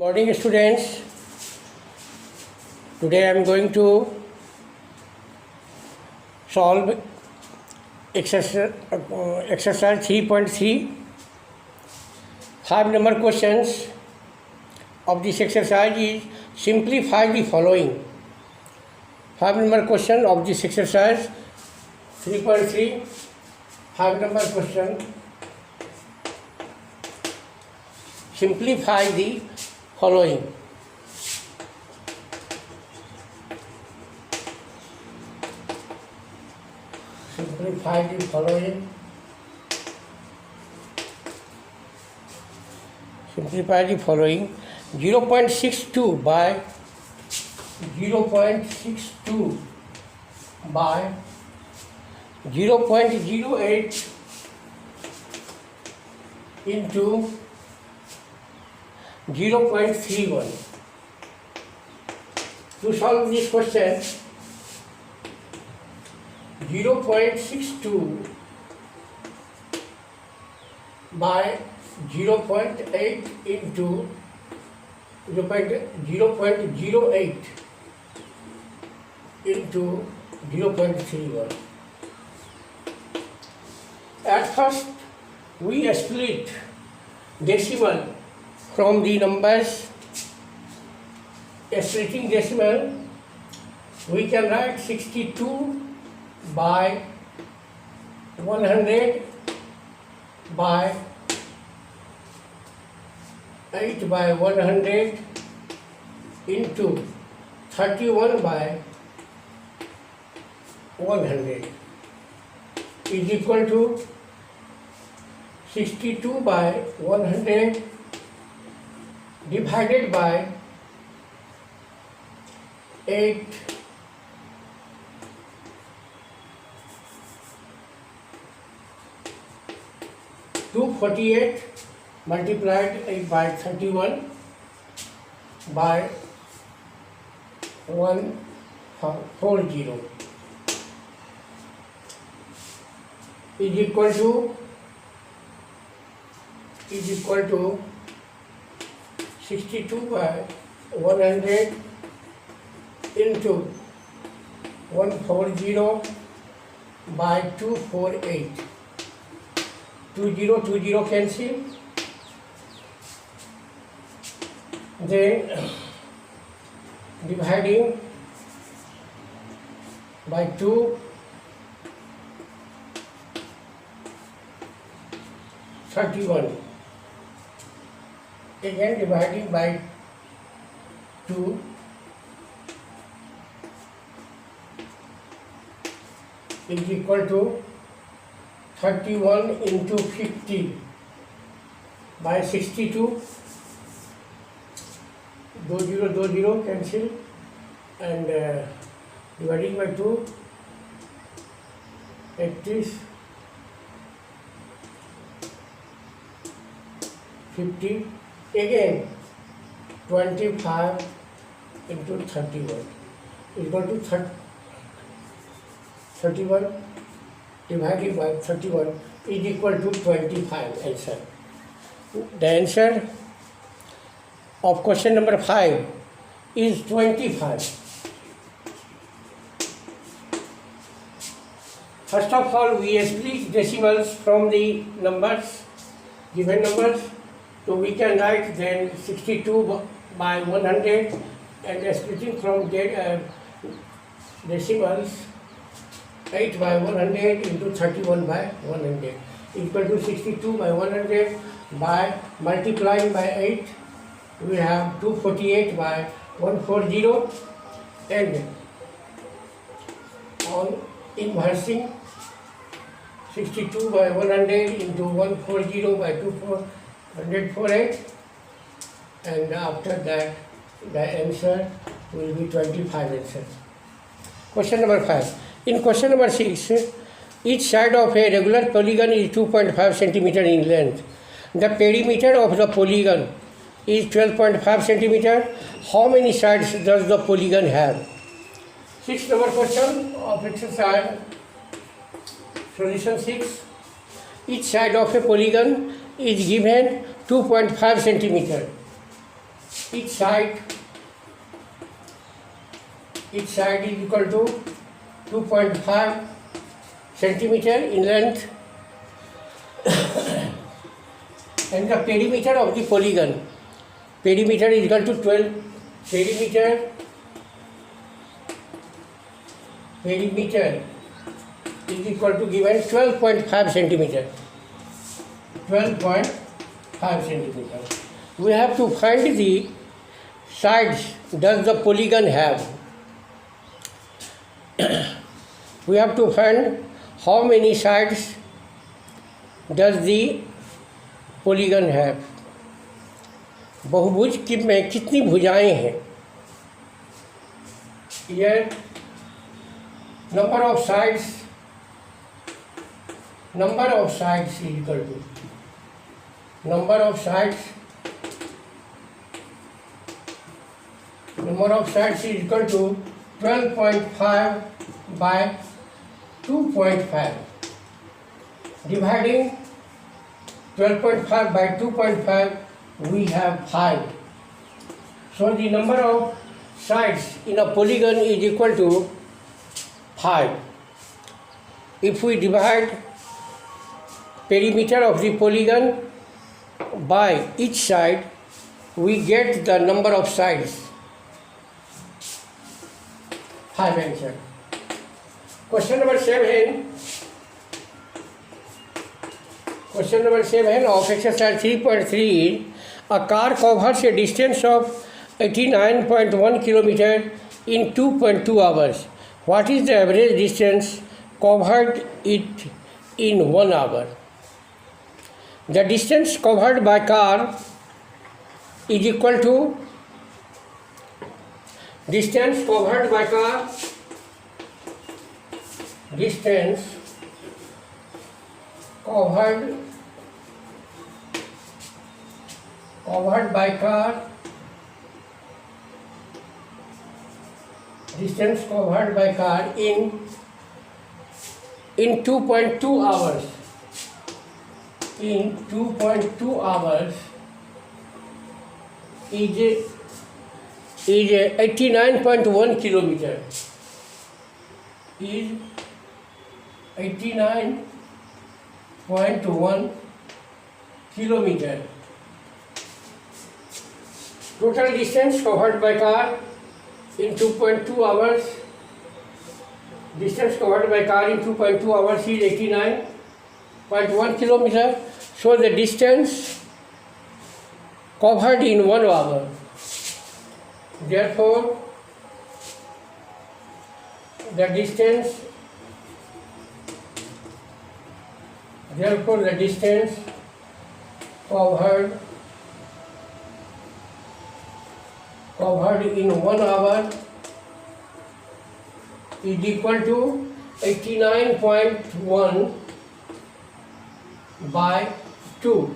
Morning students, today I am going to solve exercise 3.3. 5 number questions of this exercise is simplify the following. 5 number question of this exercise 3.3. 5 number question, simplify the following. Simplify the following. Simplify the following. 0.62 by 0.62 by 0.08 into 0.31. To solve this question, 0.62 by 0.8 into 0.08 into 0.31. At first, we split decimal from the numbers. Splitting decimal, we can write 62 by 100 by 8 by 100 into 31 by 100 is equal to 62 by 100 divided by 8 248 multiplied 8 by 31 by 140 is equal to 62 by 100 into 140 by 248. 20 cancel. Then dividing by 2, 31. Again dividing by 2, is equal to 31 into 50 by 62. 20 cancel, and dividing by 2, it is 50. Again 25 into 31 is equal to 31 divided by 31 is equal to 25. Answer. The answer of question number 5 is 25. First of all, we split decimals from the numbers, given numbers. So we can write then 62 by 100, and splitting from decimals 8 by 100 into 31 by 100 equal to 62 by 100 by multiplying by 8. We have 248 by 140, and on inversing 62 by 100 into 140 by 248, and after that the answer will be 25 answer. Question number 5. In question number 6, each side of a regular polygon is 2.5 centimeter in length. The perimeter of the polygon is 12.5 centimeter. How many sides does the polygon have? 6 number question of exercise solution 6. Each side of a polygon is given 2.5 centimeter. each side is equal to 2.5 centimeter in length, and the perimeter of the polygon, perimeter is equal to 12, perimeter is equal to given 12.5 centimeter. 12.5 centimeter. We have to find the sides does the polygon have. We have to find how many sides does the polygon have. बहुभुज की में कितनी भुजाएं हैं. Here number of sides is equal to number of sides is equal to 12.5 by 2.5. Dividing 12.5 by 2.5, we have 5. So the number of sides in a polygon is equal to 5. If we divide perimeter of the polygon by each side, we get the number of sides. 5 answer. Question number 7. Question number 7 of exercise 3.3 is a car covers a distance of 89.1 km in 2.2 hours. What is the average distance covered it in 1 hour? The distance covered by car is equal to distance covered by car is in 2.2 hours. In 2.2 hours is 89.1 kilometer. Is 89.1 kilometer. Total distance covered by car in 2.2 hours. Distance covered by car in 2.2 hours is 89.1 kilometer. So the distance covered in 1 hour. Therefore, the distance covered in 1 hour is equal to 89.1 by 2.2.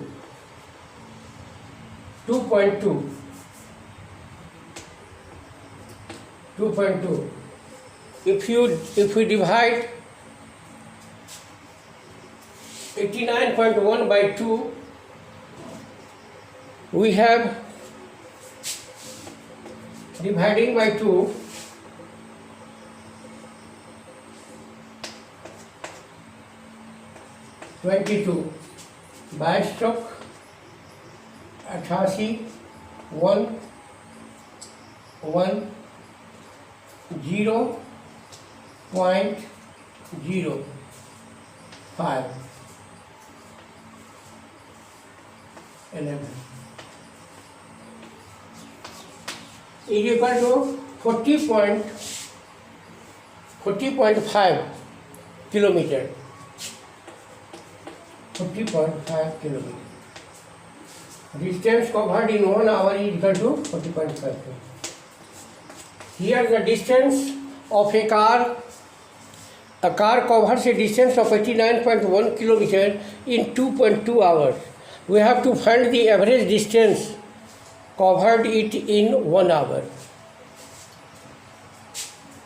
If we divide 89.1 by 2, we have dividing by 2 22 by stroke 88 1 1 0.05 11 is equal to 40.5 kilometer. 40.5 kilometer. Distance covered in 1 hour is equal to 40.5 kilometer. Here the distance of a car covers a distance of 89.1 kilometer in 2.2 hours. We have to find the average distance covered it in 1 hour.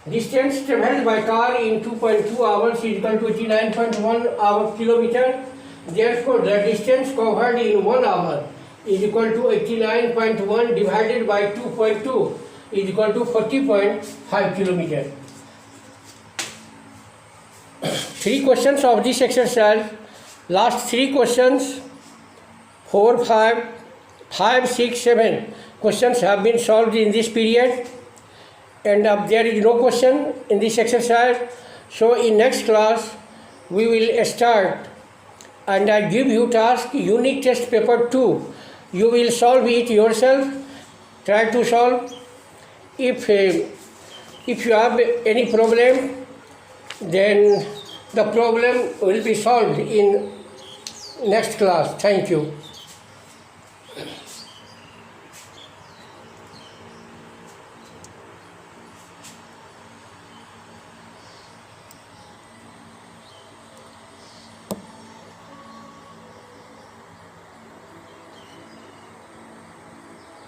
Distance travelled by car in 2.2 hours is equal to 89.1 kilometer. Therefore, the distance covered in 1 hour is equal to 89.1 divided by 2.2 is equal to 40.5 kilometer. 3 questions of this exercise. Last 3 questions, 4, 5, 6, 7 questions have been solved in this period, and there is no question in this exercise. So in next class we will start, and I give you task unit test paper 2. You will solve it yourself. Try to solve. If you have any problem, then the problem will be solved in next class. Thank you.